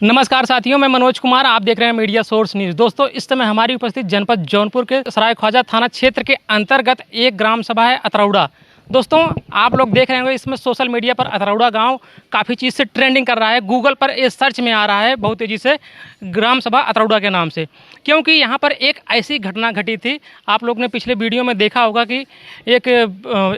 नमस्कार साथियों, मैं मनोज कुमार। आप देख रहे हैं मीडिया सोर्स न्यूज़। दोस्तों, इस समय हमारी उपस्थित जनपद जौनपुर के सराय ख्वाजा थाना क्षेत्र के अंतर्गत एक ग्राम सभा है अतरौड़ा। दोस्तों, आप लोग देख रहे होंगे इसमें सोशल मीडिया पर अतरौड़ा गांव काफ़ी चीज़ से ट्रेंडिंग कर रहा है। गूगल पर ये सर्च में आ रहा है बहुत तेज़ी से ग्राम सभा अतरौड़ा के नाम से, क्योंकि यहाँ पर एक ऐसी घटना घटी थी। आप लोग ने पिछले वीडियो में देखा होगा कि एक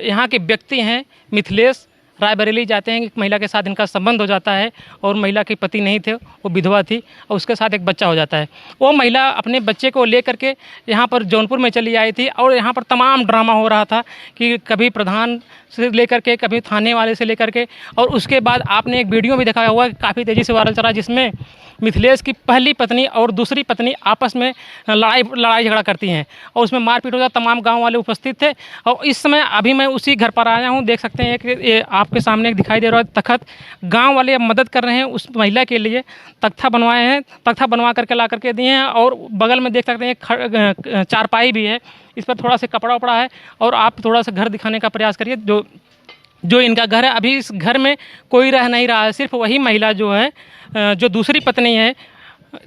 यहाँ के व्यक्ति हैं मिथिलेश, रायबरेली जाते हैं। एक महिला के साथ इनका संबंध हो जाता है और महिला के पति नहीं थे, वो विधवा थी और उसके साथ एक बच्चा हो जाता है। वो महिला अपने बच्चे को लेकर के यहाँ पर जौनपुर में चली आई थी और यहाँ पर तमाम ड्रामा हो रहा था कि कभी प्रधान से लेकर के, कभी थाने वाले से लेकर के। और उसके बाद आपने एक वीडियो भी देखा हुआ कि काफ़ी तेज़ी से वायरल चला, जिसमें मिथिलेश की पहली पत्नी और दूसरी पत्नी आपस में लड़ाई झगड़ा करती हैं और उसमें मारपीट हो जाता। तमाम गांव वाले उपस्थित थे और इस समय अभी मैं उसी घर पर आया हूं। देख सकते हैं कि आपके सामने एक दिखाई दे रहा है तख्त। गांव वाले अब मदद कर रहे हैं उस महिला के लिए। तख्ता बनवाए हैं, तख्ता बनवा करके ला करके दिए हैं और बगल में देख सकते हैं एक चारपाई भी है, इस पर थोड़ा सा कपड़ा उपड़ा है। और आप थोड़ा सा घर दिखाने का प्रयास करिए। जो इनका घर है, अभी इस घर में कोई रह नहीं रहा है, सिर्फ वही महिला जो है, जो दूसरी पत्नी है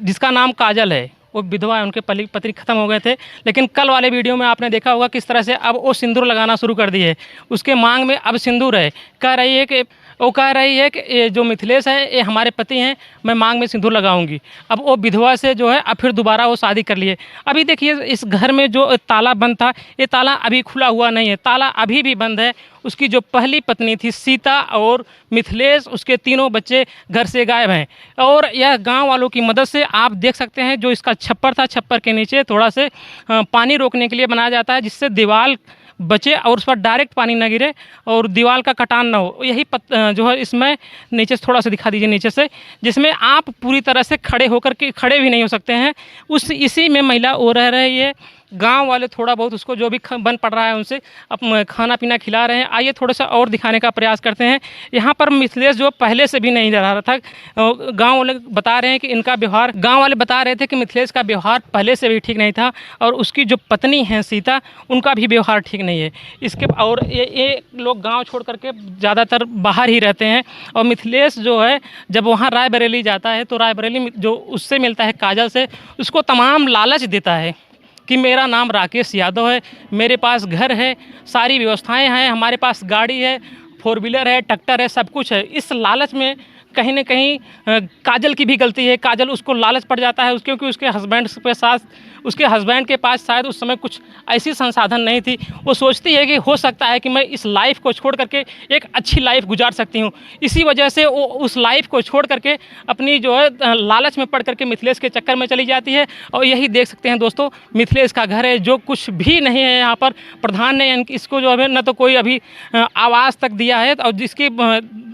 जिसका नाम काजल है, वो विधवा है। उनके पति ख़त्म हो गए थे, लेकिन कल वाले वीडियो में आपने देखा होगा किस तरह से अब वो सिंदूर लगाना शुरू कर दी है। उसके मांग में अब सिंदूर है। कह रही है कि ये जो मिथिलेश है ये हमारे पति हैं, मैं मांग में सिंदूर लगाऊंगी। अब वो विधवा से जो है अब फिर दोबारा वो शादी कर लिए। अभी देखिए इस घर में जो ताला बंद था, ये ताला अभी खुला हुआ नहीं है, ताला अभी भी बंद है। उसकी जो पहली पत्नी थी सीता और मिथिलेश, उसके तीनों बच्चे घर से गायब हैं। और यह गांव वालों की मदद से आप देख सकते हैं, जो इसका छप्पर था, छप्पर के नीचे थोड़ा से पानी रोकने के लिए बनाया जाता है, जिससे दीवार बचे और उस पर डायरेक्ट पानी न गिरे और दीवार का कटान ना हो। यही जो है इसमें नीचे से थोड़ा सा दिखा दीजिए नीचे से, जिसमें आप पूरी तरह से खड़े होकर के खड़े भी नहीं हो सकते हैं। इसी में महिला वो रह रही है। गांव वाले थोड़ा बहुत उसको जो भी बन पड़ रहा है उनसे अब खाना पीना खिला रहे हैं। आइए थोड़ा सा और दिखाने का प्रयास करते हैं। यहाँ पर मिथिलेश जो पहले से भी नहीं रह रहा था, गांव वाले बता रहे हैं कि इनका व्यवहार, गांव वाले बता रहे थे कि मिथिलेश का व्यवहार पहले से भी ठीक नहीं था और उसकी जो पत्नी है सीता, उनका भी व्यवहार ठीक नहीं है। इसके और ये लोग गाँव छोड़ करके ज़्यादातर बाहर ही रहते हैं। और मिथिलेश जो है जब वहाँ रायबरेली जाता है तो रायबरेली जो उससे मिलता है काजल से, उसको तमाम लालच देता है कि मेरा नाम राकेश यादव है, मेरे पास घर है, सारी व्यवस्थाएं हैं, हमारे पास गाड़ी है, 4 व्हीलर है, ट्रैक्टर है, सब कुछ है। इस लालच में कहीं न कहीं काजल की भी गलती है। काजल उसको लालच पड़ जाता है क्योंकि उसके हस्बैंड के पास शायद उस समय कुछ ऐसी संसाधन नहीं थी। वो सोचती है कि हो सकता है कि मैं इस लाइफ को छोड़ करके एक अच्छी लाइफ गुजार सकती हूँ। इसी वजह से वो उस लाइफ को छोड़ करके अपनी जो है लालच में पड़ करके मिथिलेश के चक्कर में चली जाती है। और यही देख सकते हैं दोस्तों, मिथिलेश का घर है, जो कुछ भी नहीं है यहाँ पर। प्रधान ने इसको जो है न तो कोई अभी आवाज़ तक दिया है, और जिसकी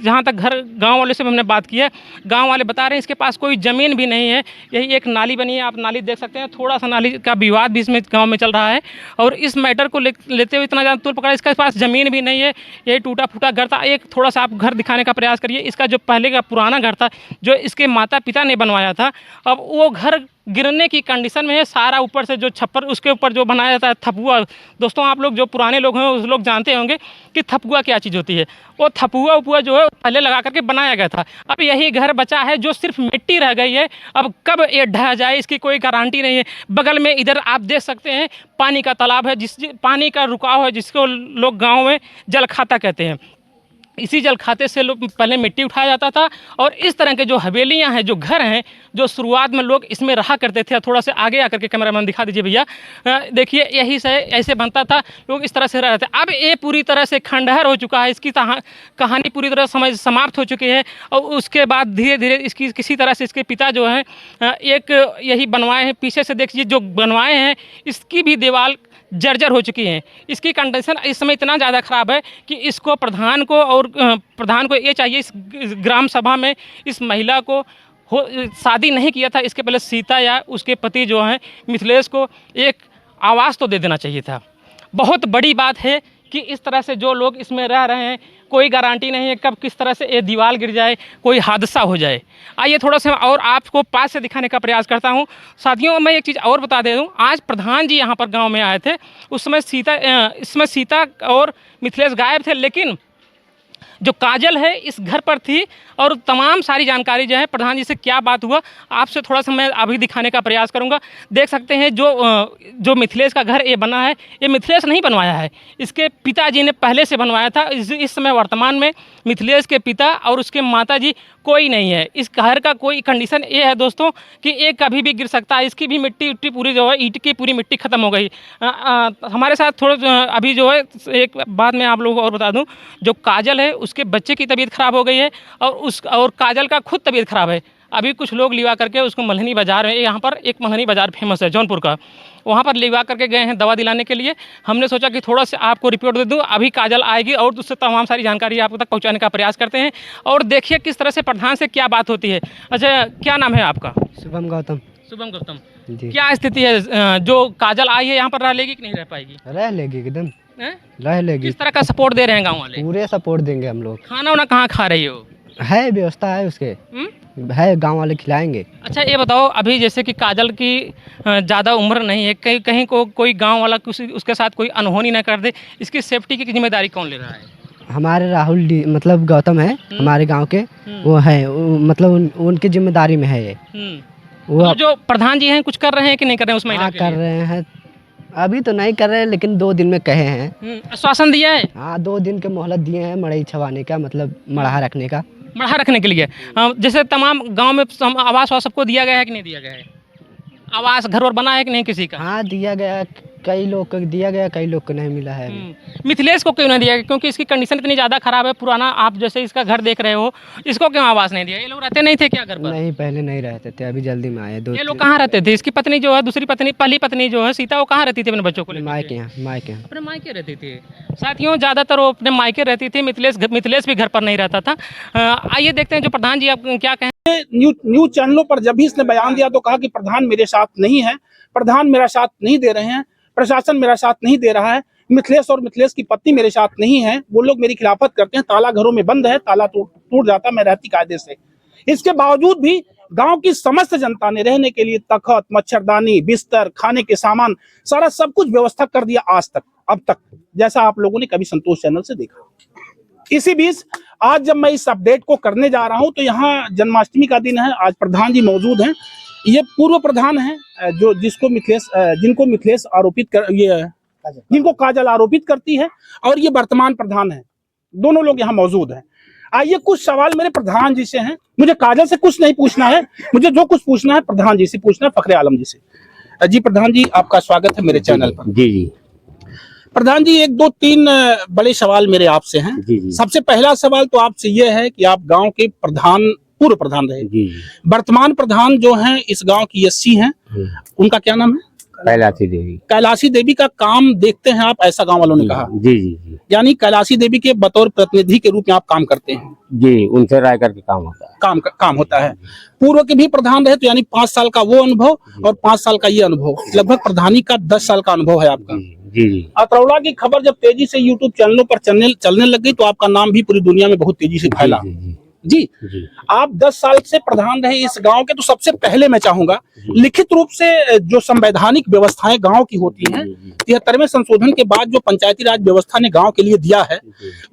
जहाँ तक घर गाँव वाले से हमने बात की है, गाँव वाले बता रहे हैं इसके पास कोई ज़मीन भी नहीं है। यही एक नाली बनी है, आप नाली देख सकते हैं। थोड़ा सा नाली का विवाद भी इसमें गांव में चल रहा है और इस मैटर को लेते हुए इतना ज़्यादा तूल पकड़ा। इसके पास ज़मीन भी नहीं है, यही टूटा फूटा घर था। एक थोड़ा सा आप घर दिखाने का प्रयास करिए। इसका जो पहले का पुराना घर था, जो इसके माता पिता ने बनवाया था, अब वो घर गिरने की कंडीशन में है। सारा ऊपर से जो छप्पर, उसके ऊपर जो बनाया जाता है थपुआ। दोस्तों, आप लोग जो पुराने लोग हैं उस लोग जानते होंगे कि थपुआ क्या चीज़ होती है। वो थपुआ उपुआ जो है पहले लगा करके बनाया गया था। अब यही घर बचा है जो सिर्फ मिट्टी रह गई है। अब कब ये ढह जाए इसकी कोई गारंटी नहीं है। बगल में इधर आप देख सकते हैं पानी का तालाब है, पानी का रुकाव है, जिसको लोग गाँव में जल खाता कहते हैं। इसी जल खाते से लोग पहले मिट्टी उठाया जाता था। और इस तरह के जो हवेलियां हैं, जो घर हैं, जो शुरुआत में लोग इसमें रहा करते थे। थोड़ा से आगे आकर के कैमरामैन दिखा दीजिए भैया, देखिए यही से ऐसे बनता था, लोग इस तरह से रह रहे थे। अब ये पूरी तरह से खंडहर हो चुका है, इसकी कहानी पूरी तरह समाप्त हो चुकी है। और उसके बाद धीरे धीरे इसकी किसी तरह से इसके पिता जो हैं एक यही बनवाए हैं, पीछे से देखिए जो बनवाए हैं, इसकी भी दीवार जर्जर हो चुकी हैं। इसकी कंडीशन इस समय इतना ज़्यादा ख़राब है कि इसको प्रधान को ये चाहिए, इस ग्राम सभा में इस महिला को शादी नहीं किया था इसके पहले सीता या उसके पति जो हैं मिथिलेश को एक आवाज़ तो दे देना चाहिए था। बहुत बड़ी बात है कि इस तरह से जो लोग इसमें रह रहे हैं, कोई गारंटी नहीं है कब किस तरह से ये दीवार गिर जाए, कोई हादसा हो जाए। आइए थोड़ा सा और आपको पास से दिखाने का प्रयास करता हूँ। साथियों, मैं एक चीज़ और बता दे दूँ, आज प्रधान जी यहाँ पर गांव में आए थे। उस समय सीता और मिथिलेश गायब थे, लेकिन जो काजल है इस घर पर थी और तमाम सारी जानकारी जो है प्रधान जी से क्या बात हुआ आपसे थोड़ा सा मैं अभी दिखाने का प्रयास करूंगा। देख सकते हैं जो मिथिलेश का घर ये बना है, ये मिथिलेश नहीं बनवाया है, इसके पिताजी ने पहले से बनवाया था। इस समय वर्तमान में मिथिलेश के पिता और उसके माता जी कोई नहीं है। इस घर का कोई कंडीशन ये है दोस्तों कि ये कभी भी गिर सकता है। इसकी भी मिट्टी पूरी जो है ईंट की पूरी मिट्टी खत्म हो गई। हमारे साथ थोड़ा अभी जो है एक बात मैं आप लोगों को और बता दूं, जो काजल है उसके बच्चे की तबीयत ख़राब हो गई है और काजल का खुद तबीयत ख़राब है। अभी कुछ लोग लिवा करके उसको मल्हनी बाज़ार है, यहाँ पर एक मल्हनी बाज़ार फेमस है जौनपुर का, वहाँ पर लिवा करके गए हैं दवा दिलाने के लिए। हमने सोचा कि थोड़ा सा आपको रिपोर्ट दे दूँ। अभी काजल आएगी और उससे तमाम सारी जानकारी आपको तक पहुँचाने का प्रयास करते हैं और देखिए किस तरह से प्रधान से क्या बात होती है। अच्छा, क्या नाम है आपका? शुभम गौतम शुभम गौतम जी। क्या स्थिति है? जो काजल आई है यहाँ पर रह लेगी कि नहीं रह पाएगी? रह लेगी एकदम, हैं? रह लेगी। किस तरह का सपोर्ट दे रहे हैं गाँव वाले? पूरे सपोर्ट देंगे हम लोग। खाना वाना कहाँ खा रही हो? है व्यवस्था है उसके, है, गांव वाले खिलाएंगे। अच्छा, ये बताओ अभी जैसे कि काजल की ज़्यादा उम्र नहीं है, कहीं कहीं कोई गांव वाला उसके साथ कोई अनहोनी ना कर दे, इसकी सेफ्टी की जिम्मेदारी कौन ले रहा है? हमारे राहुल मतलब गौतम है हमारे गांव के, वो है मतलब उनकी जिम्मेदारी में है ये। वो तो जो प्रधान जी हैं कुछ कर रहे हैं कि नहीं कर रहे हैं उस महिला के लिए? कर रहे हैं, अभी तो नहीं कर रहे हैं लेकिन 2 दिन में कहे हैं। आश्वासन दिया है? हाँ, 2 दिन के मोहलत दिए हैं मड़ई छवाने का, मतलब मढ़ा रखने का। मढ़ा रखने के लिए जैसे तमाम गांव में आवास सबको दिया गया है कि नहीं दिया गया है? आवास घर और बना है कि नहीं किसी का? हाँ, दिया गया, कई लोग को दिया गया, कई लोग को नहीं मिला है। मिथिलेश को क्यों नहीं दिया गया? क्योंकि इसकी कंडीशन इतनी ज़्यादा खराब है, पुराना, आप जैसे इसका घर देख रहे हो, इसको क्यों आवास नहीं दिया? ये लोग रहते नहीं थे क्या घर पर? नहीं, पहले नहीं रहते थे, अभी जल्दी में आए। ये लोग कहाँ रहते थे? इसकी पत्नी जो है, दूसरी पत्नी, पहली पत्नी जो है सीता, वो कहाँ रहती थी अपने बच्चों को लेकर? मायके यहाँ, मायके यहाँ। अपने मायके रहती थी। साथियों, ज़्यादातर वो अपने मायके रहती थी, मिथिलेश भी घर पर नहीं रहता था। आइए देखते हैं जो प्रधान जी आप क्या कहें। न्यूज चैनलों पर जब भी इसने बयान दिया तो कहा कि प्रधान मेरे साथ नहीं है, प्रधान मेरा साथ नहीं दे रहे हैं, प्रशासन मेरा साथ नहीं दे रहा है, मिथिलेश और मिथिलेश की पत्नी मेरे साथ नहीं है, वो लोग मेरी खिलाफत करते हैं, ताला घरों में बंद है, ताला टूट जाता, मैं रहती कायदे से। इसके बावजूद भी गांव की समस्त जनता ने रहने के लिए तखत, मच्छरदानी, बिस्तर, खाने के सामान, सारा सब कुछ व्यवस्था कर दिया आज तक, अब तक, जैसा आप लोगों ने कभी संतोष चैनल से देखा। इसी बीच आज जब मैं इस अपडेट को करने जा रहा हूं तो यहाँ जन्माष्टमी का दिन है, आज प्रधान जी मौजूद हैं। ये पूर्व प्रधान हैं जिनको मिथिलेश आरोपित कर, ये जिनको काजल आरोपित करती है, और ये वर्तमान प्रधान है। दोनों लोग यहाँ मौजूद हैं। आइए कुछ सवाल मेरे प्रधान जी से हैं। मुझे काजल से कुछ नहीं पूछना है, मुझे जो कुछ पूछना है प्रधान जी से पूछना है, फखरे आलम जी से। जी प्रधान जी, आपका स्वागत है मेरे चैनल पर। जी जी प्रधान जी, 1 2 3 बड़े सवाल मेरे आपसे हैं। जी जी। सबसे पहला सवाल तो आपसे यह है कि आप गांव के पूर्व प्रधान रहे। जी। वर्तमान प्रधान जो हैं इस गांव की एससी हैं, उनका क्या नाम है? कैलाशी देवी। कैलाशी देवी का काम देखते हैं आप, ऐसा गांव वालों ने कहा। जी जी जी। यानी कैलाशी देवी के बतौर प्रतिनिधि के रूप में आप काम करते हैं? जी, उनसे राय करके काम होता है। काम होता है। पूर्व के भी प्रधान रहे, तो यानी 5 साल का वो अनुभव और 5 साल का ये अनुभव, लगभग प्रधानी का 10 साल का अनुभव है आपका। जी जी। अतरौला की खबर जब तेजी से यूट्यूब चैनलों पर चलने लग गई तो आपका नाम भी पूरी दुनिया में बहुत तेजी से फैला। जी, आप 10 साल से प्रधान रहे इस गांव के, तो सबसे पहले मैं चाहूंगा लिखित रूप से जो संवैधानिक व्यवस्थाएं गांव की होती हैं, 73वें संशोधन के बाद जो पंचायती राज व्यवस्था ने गांव के लिए दिया है,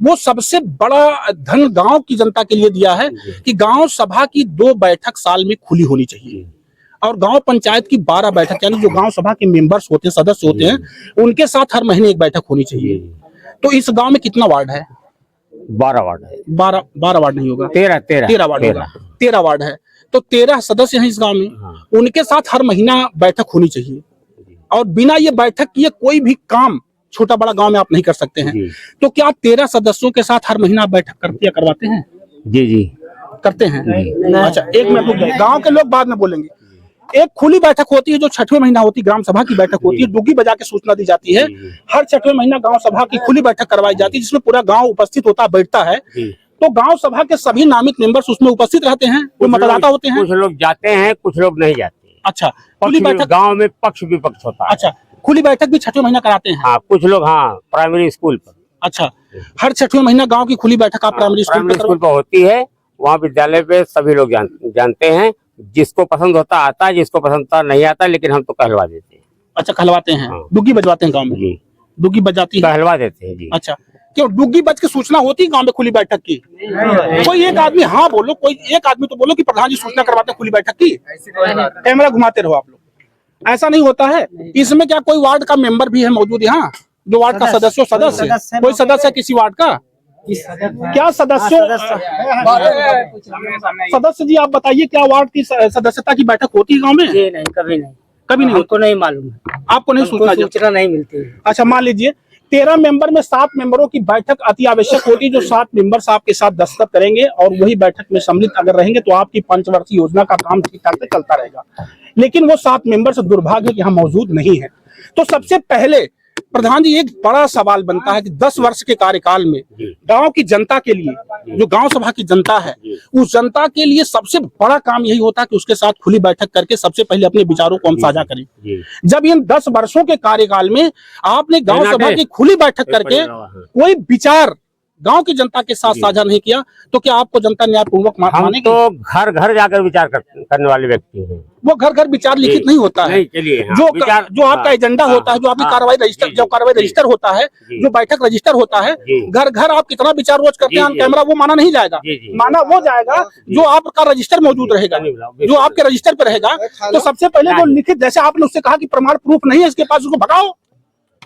वो सबसे बड़ा धन गांव की जनता के लिए दिया है कि गांव सभा की 2 बैठक साल में खुली होनी चाहिए, और गांव पंचायत की 12 बैठक, यानी जो गांव सभा के मेंबर्स होते हैं, सदस्य होते हैं, उनके साथ हर महीने 1 बैठक होनी चाहिए। तो इस गांव में कितना वार्ड है? 12 वार्ड है। 12 वार्ड नहीं होगा, 13 वार्ड होगा। 13 वार्ड है, तो 13 सदस्य हैं इस गांव में। हाँ। उनके साथ हर महीना बैठक होनी चाहिए, और बिना ये बैठक किए कोई भी काम छोटा बड़ा गांव में आप नहीं कर सकते हैं। तो क्या 13 सदस्यों के साथ हर महीना बैठक करवाते हैं? जी जी करते हैं। अच्छा, एक मिनट रुक जाइए, गाँव के लोग बाद में बोलेंगे। एक खुली बैठक होती है जो 6वें महीना होती है, ग्राम सभा की बैठक होती है, डुग्गी बजा के सूचना दी जाती है। हर 6वें महीना गांव सभा की खुली बैठक करवाई जाती है, जिसमें पूरा गांव उपस्थित होता है, बैठता है। तो गांव सभा के सभी नामित मेंबर्स उसमें उपस्थित रहते हैं, जो मतदाता होते हैं। कुछ लोग जाते हैं, कुछ लोग नहीं जाते। अच्छा, खुली बैठक गाँव में पक्ष विपक्ष होता है। अच्छा, खुली बैठक भी 6वें महीना कराते हैं? हाँ, कुछ लोग, हाँ, प्राइमरी स्कूल पर। अच्छा, हर 6वें महीना गाँव की खुली बैठक आप प्राइमरी स्कूल पर होती है। वहाँ विद्यालय पे सभी लोग जानते हैं, जिसको पसंद होता आता है, जिसको पसंद होता नहीं आता, लेकिन हम तो कहलवा देते हैं। अच्छा, कहलवाते हैं। हाँ। डुग्गी बजवाते हैं गांव में? डुग्गी बजाती है, कहलवा देते हैं जी। अच्छा, क्यों डुग्गी बच की सूचना होती है गांव में खुली बैठक की? कोई एक आदमी हाँ बोलो, कोई एक आदमी तो बोलो कि प्रधान जी सूचना करवाते हैं खुली बैठक की। कैमरा घुमाते रहो आप लोग, ऐसा नहीं होता है। इसमें क्या कोई वार्ड का मेंबर भी है मौजूद यहाँ, जो वार्ड का सदस्य कोई सदस्य है किसी वार्ड का? क्या सदस्य जी आप बताइए, क्या वार्ड की सदस्यता की बैठक होती है गांव में? नहीं, कभी नहीं हमको नहीं मालूम है, आपको नहीं सूचना नहीं मिलती। अच्छा, मान लीजिए 13 मेंबर में 7 मेंबरों की बैठक अति आवश्यक होती है, जो 7 मेंबर्स आपके साथ दस्तखत करेंगे और वही बैठक में सम्मिलित अगर रहेंगे तो आपकी पंचवर्षीय योजना का काम ठीक ठाक से चलता रहेगा। लेकिन वो 7 मेंबर दुर्भाग्य कि हम मौजूद नहीं है। तो सबसे पहले प्रधान जी एक बड़ा सवाल बनता है कि 10 वर्ष के कार्यकाल में गांव की जनता के लिए, जो गांव सभा की जनता है, उस जनता के लिए सबसे बड़ा काम यही होता है कि उसके साथ खुली बैठक करके सबसे पहले अपने विचारों को हम साझा करें। जब इन 10 वर्षों के कार्यकाल में आपने गांव सभा की खुली बैठक करके कोई विचार गांव की जनता के साथ साझा नहीं किया, तो क्या आपको जनता न्यायपूर्वक मानेगी? तो घर घर जाकर विचार करने वाले व्यक्ति हैं। वो घर घर विचार लिखित नहीं होता है। जो आपका एजेंडा होता है, जो आपकी कार्रवाई रजिस्टर, जो कार्रवाई रजिस्टर होता है, जो बैठक रजिस्टर होता है, घर घर आप कितना विचार रोज करते हैं ऑन कैमरा, वो माना नहीं जाएगा। माना वो जाएगा जो आपका रजिस्टर मौजूद रहेगा, जो आपके रजिस्टर पे रहेगा। तो सबसे पहले जो लिखित, जैसे आपने उससे कहा कि प्रमाण प्रूफ नहीं है इसके पास, उसको भगाओ,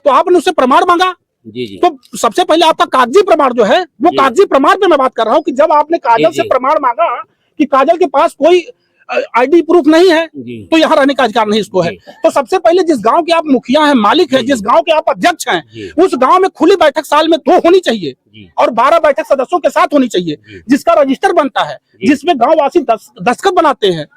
तो आपने उससे प्रमाण मांगा। तो सबसे पहले आपका कागजी प्रमाण जो है, वो कागजी प्रमाण पे मैं बात कर रहा हूँ कि जब आपने काजल से प्रमाण मांगा कि काजल के पास कोई आईडी प्रूफ नहीं है, तो यहाँ रहने का अधिकार नहीं इसको है। तो सबसे पहले जिस गांव के आप मुखिया हैं, मालिक हैं, जिस गांव के आप अध्यक्ष हैं, उस गांव में खुली बैठक साल में 2 होनी चाहिए और 12 बैठक सदस्यों के साथ होनी चाहिए, जिसका रजिस्टर बनता है, जिसमें गाँव वासी दस्तखत बनाते हैं।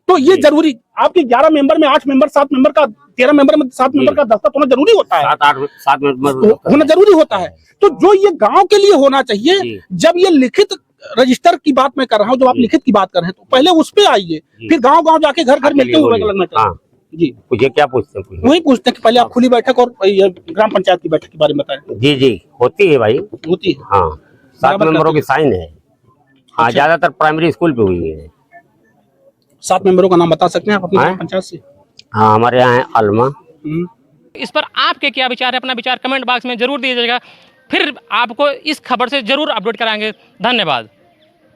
तो ये जरूरी, आपके 11 मेंबर में 8 मेंबर, 7 मेंबर का, 13 मेंबर में 7 मेंबर का दस्तखत होना जरूरी होता है, 7 मेंबर होना जरूरी होता है। तो जो ये गांव के लिए होना चाहिए, जब ये लिखित रजिस्टर की बात मैं कर रहा हूँ, जब आप लिखित की बात कर रहे हैं, तो पहले उस पे आइए, फिर गांव गांव जाके घर घर मिलते हुए लगना चाहिए। जी मुझे क्या पूछते हैं? वही पूछते हैं कि पहले आप खुली बैठक और ग्राम पंचायत की बैठक के बारे में बताएं। जी होती है भाई, होती है। हाँ, 7 मेंबरों की साइन है। हाँ, ज्यादातर प्राइमरी स्कूल पे हुई है। 7 मेंबरों का नाम बता सकते हैं आप अपनी पंचायत से? हाँ, हमारे यहाँ है अलमा। इस पर आपके क्या विचार है? अपना विचार कमेंट बॉक्स में जरूर दीजिएगा। फिर आपको इस खबर से जरूर अपडेट कराएंगे। धन्यवाद।